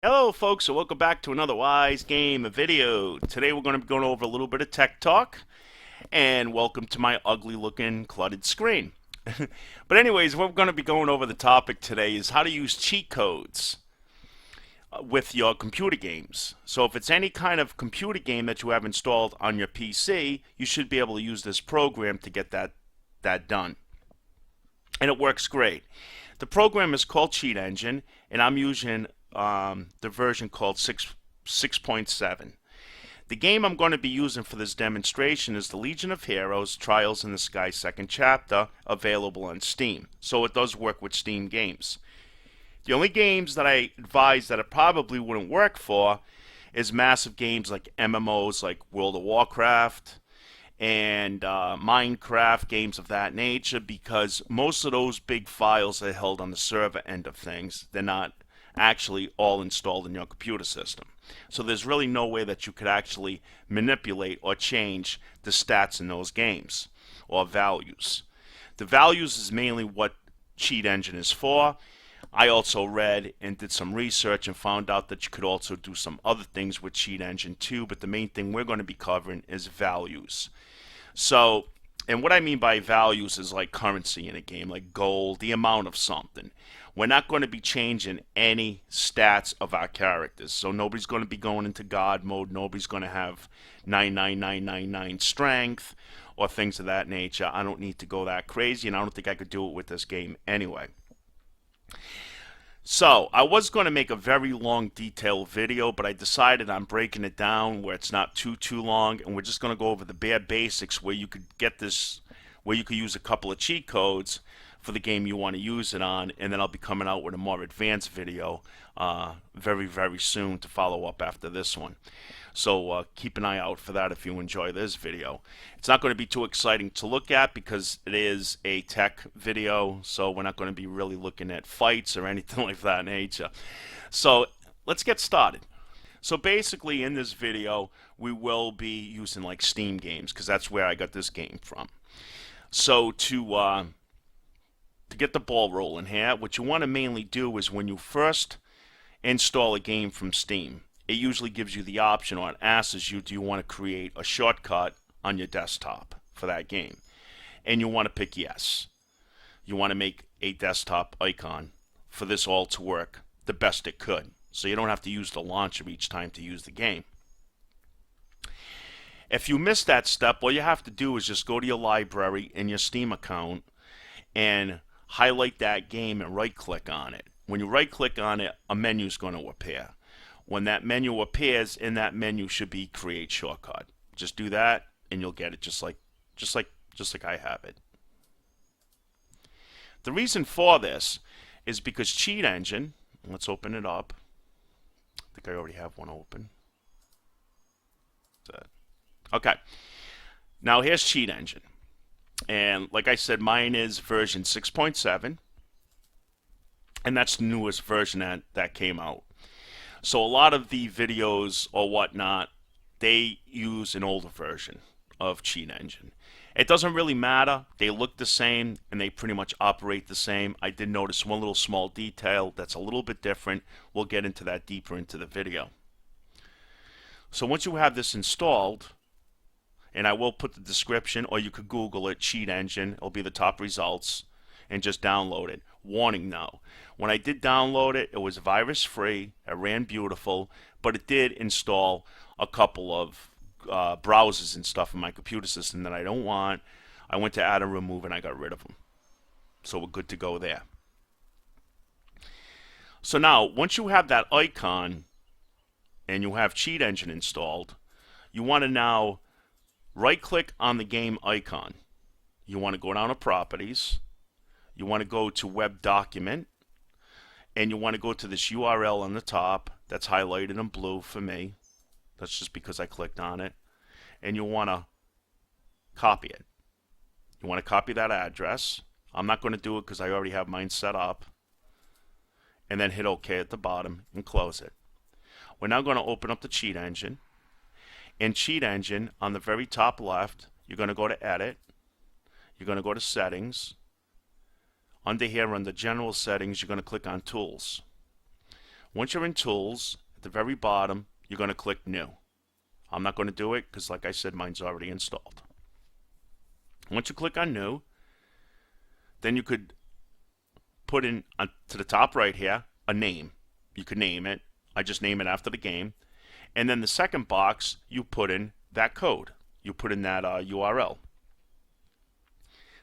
Hello folks, and welcome back to another Wise Game video. Today we're going to be going over a little bit of tech talk, and welcome to my ugly looking cluttered screen. But anyways, what we're going to be going over the topic today is how to use cheat codes with your computer games. So if it's any kind of computer game that you have installed on your PC, you should be able to use this program to get that done. And it works great. The program is called Cheat Engine, and I'm using the version called 6.7. The game I'm going to be using for this demonstration is the Legion of Heroes Trials in the Sky second chapter, available on Steam. So it does work with Steam games. The only games that I advise that it probably wouldn't work for is massive games like MMOs like World of Warcraft and Minecraft, games of that nature, because most of those big files are held on the server end of things. They're not actually all installed in your computer system. So there's really no way that you could actually manipulate or change the stats in those games or values. The values is mainly what Cheat Engine is for. I also read and did some research and found out that you could also do some other things with Cheat Engine too, but the main thing we're going to be covering is values. So, and what I mean by values is like currency in a game, like gold, the amount of something. We're not going to be changing any stats of our characters. So nobody's going to be going into God mode. Nobody's going to have 99999 strength or things of that nature. I don't need to go that crazy, and I don't think I could do it with this game anyway. So, I was going to make a very long detailed video, but I decided I'm breaking it down where it's not too long, and we're just going to go over the bare basics where you could get this, where you could use a couple of cheat codes for the game you want to use it on, and then I'll be coming out with a more advanced video very soon to follow up after this one. So keep an eye out for that if you enjoy this video. It's not going to be too exciting to look at because it is a tech video, so we're not going to be really looking at fights or anything like that nature. So let's get started. So basically in this video we will be using like Steam games because that's where I got this game from. So to get the ball rolling here, what you want to mainly do is when you first install a game from Steam, it usually gives you the option, or it asks you, do you want to create a shortcut on your desktop for that game? And you want to pick yes. You want to make a desktop icon for this all to work the best it could. So you don't have to use the launcher each time to use the game. If you miss that step, all you have to do is just go to your library in your Steam account and highlight that game and right click on it. When you right click on it, a menu is going to appear. When that menu appears, in that menu should be create shortcut. Just do that and you'll get it just like I have it. The reason for this is because Cheat Engine, let's open it up. I think I already have one open. Okay. Now here's Cheat Engine. And like I said, mine is version 6.7. And that's the newest version that came out. So a lot of the videos or whatnot, they use an older version of Cheat Engine. It doesn't really matter. They look the same and they pretty much operate the same. I did notice one little small detail that's a little bit different. We'll get into that deeper into the video. So once you have this installed, and I will put the description, or you could Google it, Cheat Engine, it'll be the top results, and just download it. Warning though, when I did download it, it was virus free, it ran beautiful, but it did install a couple of browsers and stuff in my computer system that I don't want. I went to add and remove and I got rid of them. So we're good to go there. So now, once you have that icon and you have Cheat Engine installed, you want to now right click on the game icon. You want to go down to properties. You want to go to web document, and you want to go to this URL on the top that's highlighted in blue for me. That's just because I clicked on it. And you want to copy it. You want to copy that address. I'm not going to do it because I already have mine set up. And then hit OK at the bottom and close it. We're now going to open up the Cheat Engine. In Cheat Engine, on the very top left, you're going to go to Edit. You're going to go to Settings. Under here, under General Settings, you're going to click on Tools. Once you're in Tools, at the very bottom, you're going to click New. I'm not going to do it because, like I said, mine's already installed. Once you click on New, then you could put in to the top right here a name. You could name it. I just name it after the game. And then the second box, you put in that code. You put in that URL.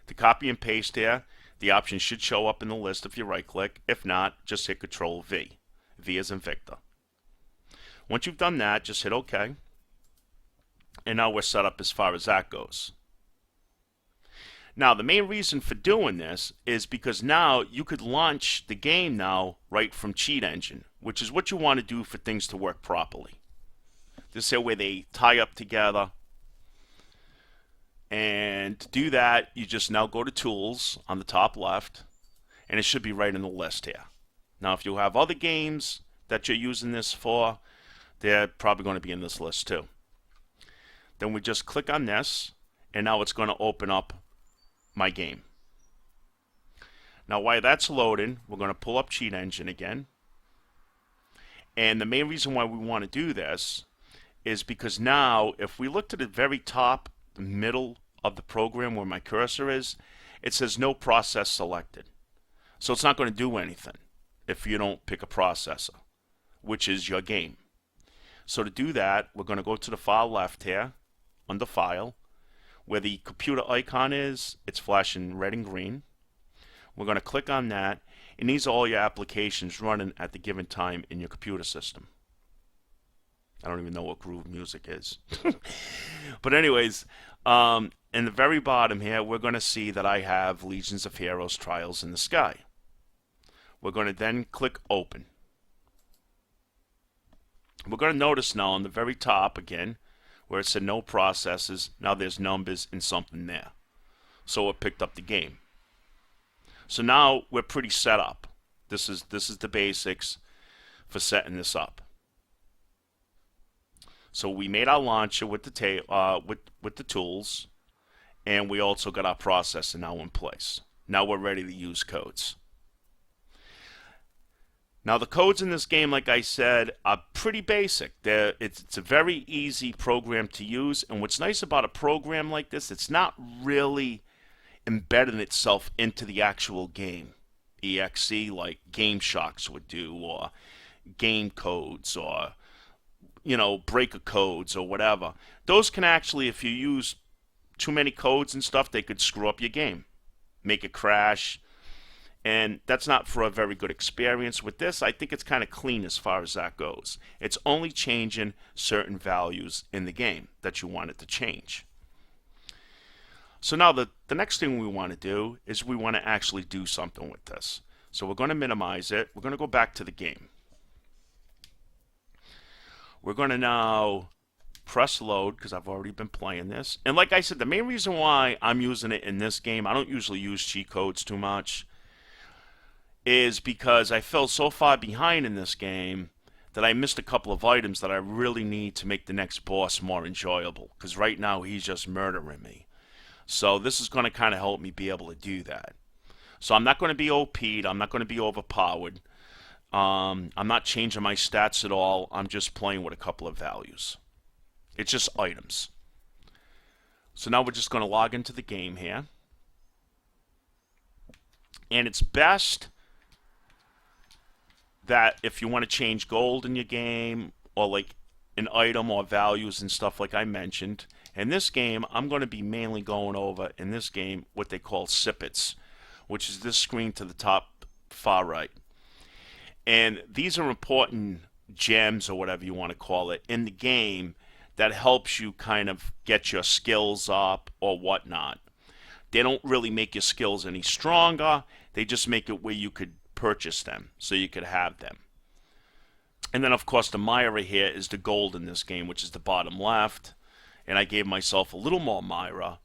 To copy and paste here, the option should show up in the list if you right click. If not, just hit Control V. V as in Victor. Once you've done that, just hit OK. And now we're set up as far as that goes. Now, the main reason for doing this is because now you could launch the game now right from Cheat Engine, which is what you want to do for things to work properly. This is where they tie up together. And to do that, you just now go to Tools on the top left, and it should be right in the list here. Now, if you have other games that you're using this for, they're probably going to be in this list too. Then we just click on this, and now it's going to open up my game. Now, while that's loading, we're going to pull up Cheat Engine again. And the main reason why we want to do this is because now, if we look to the very top, the middle of the program where my cursor is, it says no process selected. So it's not going to do anything if you don't pick a processor, which is your game. So to do that, we're going to go to the far left here, under File, where the computer icon is. It's flashing red and green. We're going to click on that, and these are all your applications running at the given time in your computer system. I don't even know what Groove Music is. But anyways, in the very bottom here, we're going to see that I have Legions of Heroes Trials in the Sky. We're going to then click Open. We're going to notice now on the very top again, where it said no processes, now there's numbers and something there. So it picked up the game. So now we're pretty set up. This is the basics for setting this up. So we made our launcher with the with the tools, and we also got our processor now in place. Now we're ready to use codes. Now the codes in this game, like I said, are pretty basic. It's a very easy program to use, and what's nice about a program like this, it's not really embedding itself into the actual game. EXE like Game Shocks would do, or game codes, or breaker codes or whatever. Those can actually, if you use too many codes and stuff, they could screw up your game, make it crash. And that's not for a very good experience. With this, I think it's kind of clean as far as that goes. It's only changing certain values in the game that you want it to change. So now the next thing we want to do is we want to actually do something with this. So we're going to minimize it. We're going to go back to the game. We're going to now press load because I've already been playing this. And like I said, the main reason why I'm using it in this game, I don't usually use cheat codes too much, is because I fell so far behind in this game that I missed a couple of items that I really need to make the next boss more enjoyable. Because right now he's just murdering me. So this is going to kind of help me be able to do that. So I'm not going to be OP'd. I'm not going to be overpowered. I'm not changing my stats at all. I'm just playing with a couple of values. It's just items. So now we're just going to log into the game here. And it's best that if you want to change gold in your game, or like an item or values and stuff like I mentioned, in this game I'm going to be mainly going over in this game what they call sippets, which is this screen to the top far right. And these are important gems, or whatever you want to call it, in the game that helps you kind of get your skills up or whatnot. They don't really make your skills any stronger. They just make it where you could purchase them, so you could have them. And then, of course, the Myra here is the gold in this game, which is the bottom left. And I gave myself a little more Myra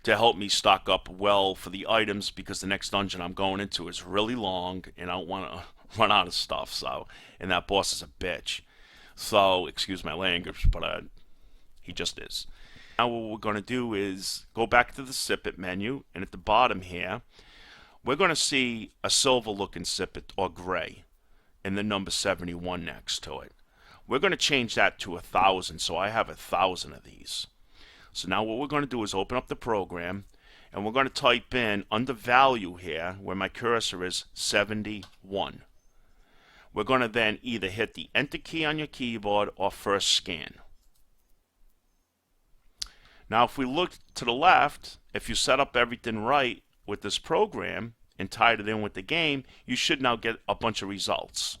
to help me stock up well for the items, because the next dungeon I'm going into is really long, and I don't want to run out of stuff. So, and that boss is a bitch. So, excuse my language, but he just is. Now what we're going to do is go back to the Sippet menu, and at the bottom here, we're going to see a silver looking Sippet, or gray. and the number 71 next to it. We're going to change that to 1,000, so I have 1,000 of these. So now what we're going to do is open up the program, and we're going to type in under value here, where my cursor is, 71. We're going to then either hit the enter key on your keyboard or first scan. Now if we look to the left, if you set up everything right with this program and tied it in with the game, you should now get a bunch of results.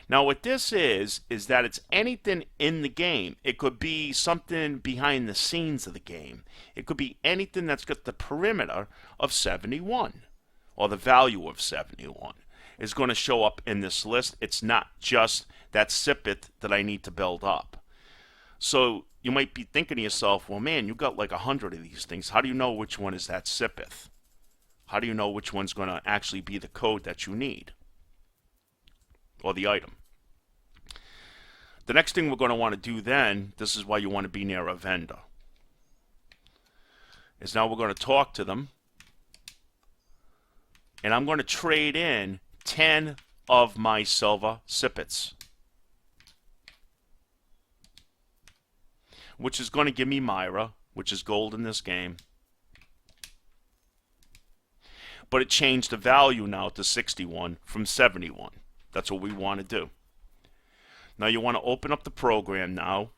Now what this is that it's anything in the game. It could be something behind the scenes of the game. It could be anything that's got the perimeter of 71 or the value of 71 is going to show up in this list. It's not just that sipith that I need to build up. So you might be thinking to yourself, well man, you got like 100 of these things. How do you know which one is that sipith? How do you know which one's going to actually be the code that you need? Or the item. The next thing we're going to want to do then, this is why you want to be near a vendor, is now we're going to talk to them, and I'm going to trade in 10 of my silver sipiths, which is going to give me Myra, which is gold in this game. But it changed the value now to 61 from 71. That's what we want to do. Now you want to open up the program now.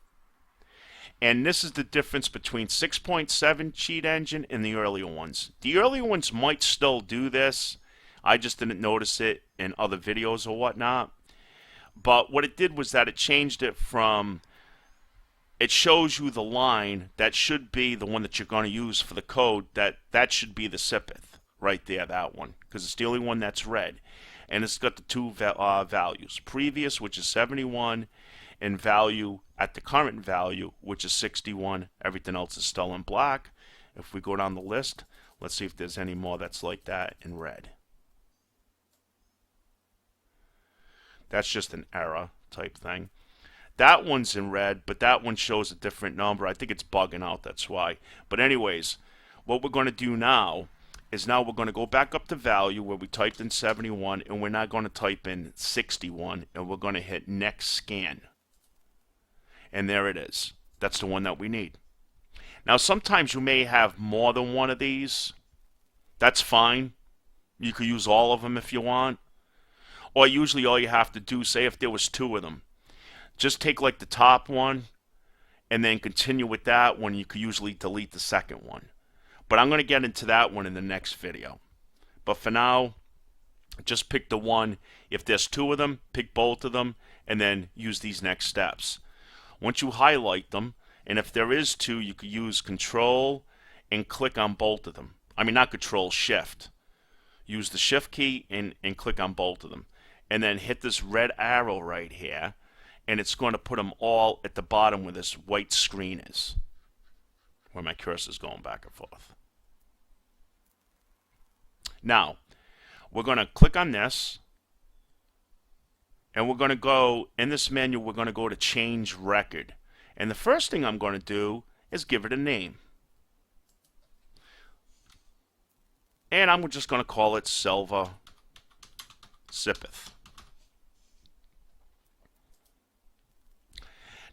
And this is the difference between 6.7 cheat engine and the earlier ones. The earlier ones might still do this. I just didn't notice it in other videos or whatnot. But what it did was that it changed it from, it shows you the line that should be the one that you're going to use for the code. That should be the sipith right there, that one, because it's the only one that's red. And it's got the two values, previous, which is 71, and value at the current value, which is 61. Everything else is still in black. If we go down the list, let's see if there's any more that's like that in red. That's just an error type thing. That one's in red, but that one shows a different number. I think it's bugging out, that's why. But anyways, what we're going to do now is now we're going to go back up to value where we typed in 71, and we're now going to type in 61, and we're going to hit next scan. And there it is. That's the one that we need. Now sometimes you may have more than one of these. That's fine. You could use all of them if you want. Or usually all you have to do, say if there was 2 of them, just take like the top one and then continue with that one. You could usually delete the second one. But I'm going to get into that one in the next video. But for now, just pick the one. If there's 2 of them, pick both of them, and then use these next steps. Once you highlight them, and if there is 2, you could use Control and click on both of them. I mean, not Control, Shift. Use the Shift key and click on both of them. And then hit this red arrow right here, and it's going to put them all at the bottom where this white screen is, where my cursor is going back and forth. Now, we're going to click on this, and we're going to go, in this menu, we're going to go to Change Record. And the first thing I'm going to do is give it a name. And I'm just going to call it Silver Sipith.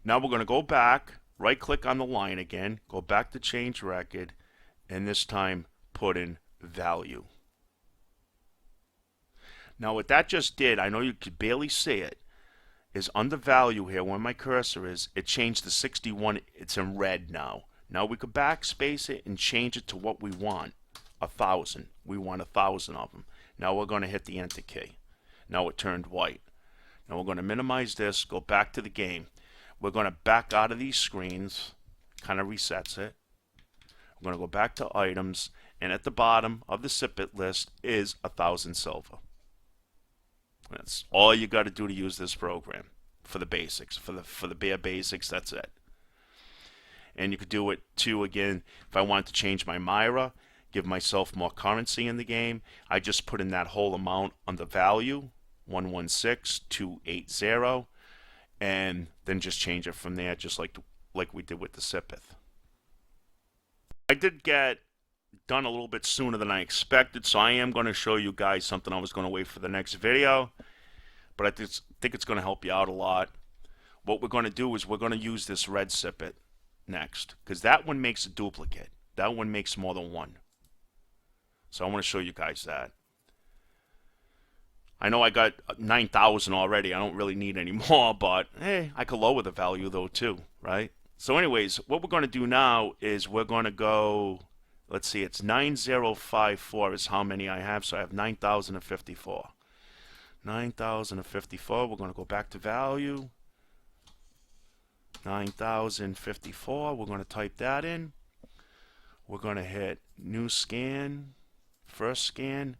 Now we're going to go back, right-click on the line again, go back to Change Record, and this time put in Value. Now what that just did, I know you could barely see it, is under value here where my cursor is, it changed to 61, it's in red now. Now we could backspace it and change it to what we want, 1,000. We want 1,000 of them. Now we're going to hit the enter key. Now it turned white. Now we're going to minimize this, go back to the game. We're going to back out of these screens, kind of resets it. We're going to go back to items, and at the bottom of the sipith list is 1,000 silver. That's all you got to do to use this program for the basics, for the bare basics. That's it. And you could do it too. Again, if I wanted to change my Myra, give myself more currency in the game, I just put in that whole amount on the value, 116280, and then just change it from there, just like we did with the sipith. I did get done a little bit sooner than I expected, so I am going to show you guys something I was going to wait for the next video. but I think it's going to help you out a lot. What we're going to do is we're going to use this red sippet next, because that one makes a duplicate. That one makes more than one. So I want to show you guys that. I know I got 9,000 already. I don't really need any more, but hey, I could lower the value though too, right? So anyways, what we're going to do now is we're going to go, let's see, it's 9054 is how many I have, so I have 9,054. 9,054, we're going to go back to value. 9,054, we're going to type that in. We're going to hit new scan, first scan,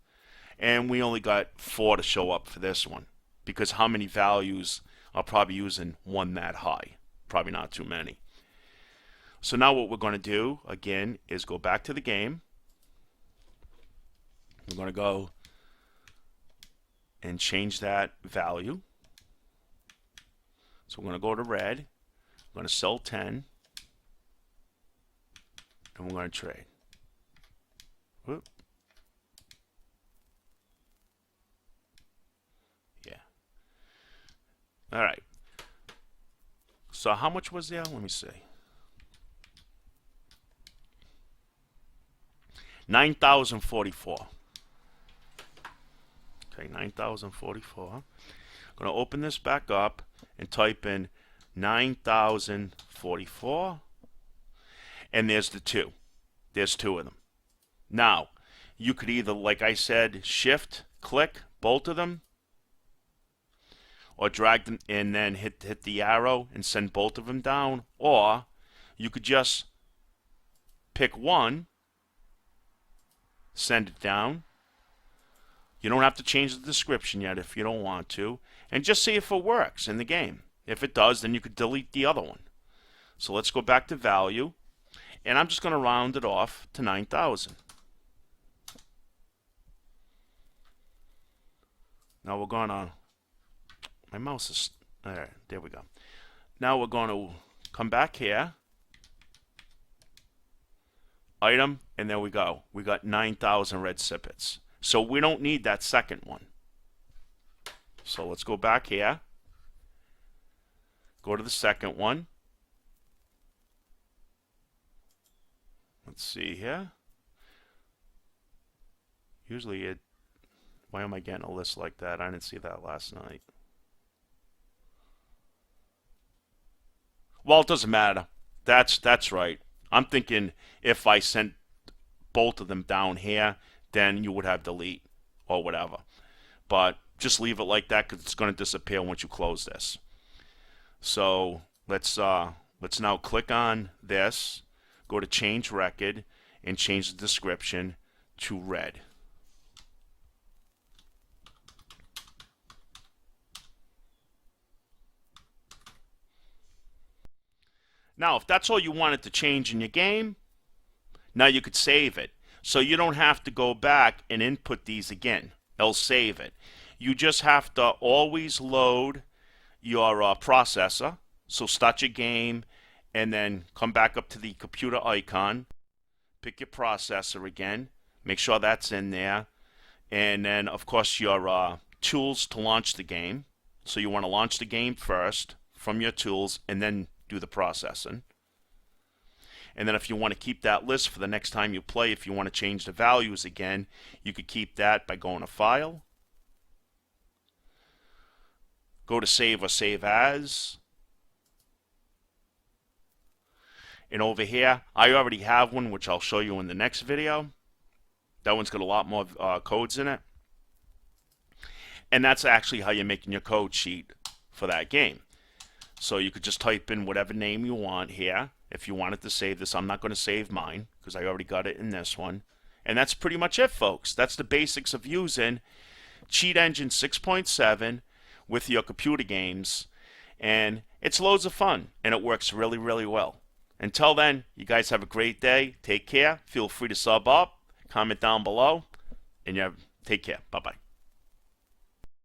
and we only got 4 to show up for this one, because how many values are probably using one that high? Probably not too many. So now what we're going to do, again, is go back to the game. We're going to go and change that value. So we're going to go to red. We're going to sell 10. And we're going to trade. Whoop. Yeah. All right. So how much was there? Let me see. 9,044. Okay, 9,044. I'm going to open this back up and type in 9,044. And there's the 2. There's 2 of them. Now, you could either, like I said, shift, click both of them, or drag them and then hit the arrow and send both of them down, or you could just pick one, send it down. You don't have to change the description yet if you don't want to, and just see if it works in the game. If it does, then you could delete the other one. So let's go back to value, and I'm just going to round it off to 9,000. Now we're going to, my mouse is, there we go. Now we're going to come back here, item, and there we go. We got 9,000 red sippets. So we don't need that second one. So let's go back here, go to the second one. Let's see here. Usually it, why am I getting a list like that? I didn't see that last night. Well, it doesn't matter. That's right. I'm thinking if I sent both of them down here, then you would have delete or whatever. But just leave it like that because it's going to disappear once you close this. So let's now click on this, go to change record, and change the description to red. Now, if that's all you wanted to change in your game, now you could save it. So you don't have to go back and input these again. It'll save it. You just have to always load your processor. So start your game and then come back up to the computer icon. Pick your processor again. Make sure that's in there. And then, of course, your tools to launch the game. So you want to launch the game first from your tools and then do the processing. And then if you want to keep that list for the next time you play, if you want to change the values again, you could keep that by going to File, go to Save or Save As, and over here, I already have one, which I'll show you in the next video. That one's got a lot more codes in it. And that's actually how you're making your code sheet for that game. So you could just type in whatever name you want here. If you wanted to save this, I'm not going to save mine because I already got it in this one. And that's pretty much it, folks. That's the basics of using Cheat Engine 6.7 with your computer games. And it's loads of fun, and it works really, really well. Until then, you guys have a great day. Take care. Feel free to sub up, comment down below, and take care. Bye-bye.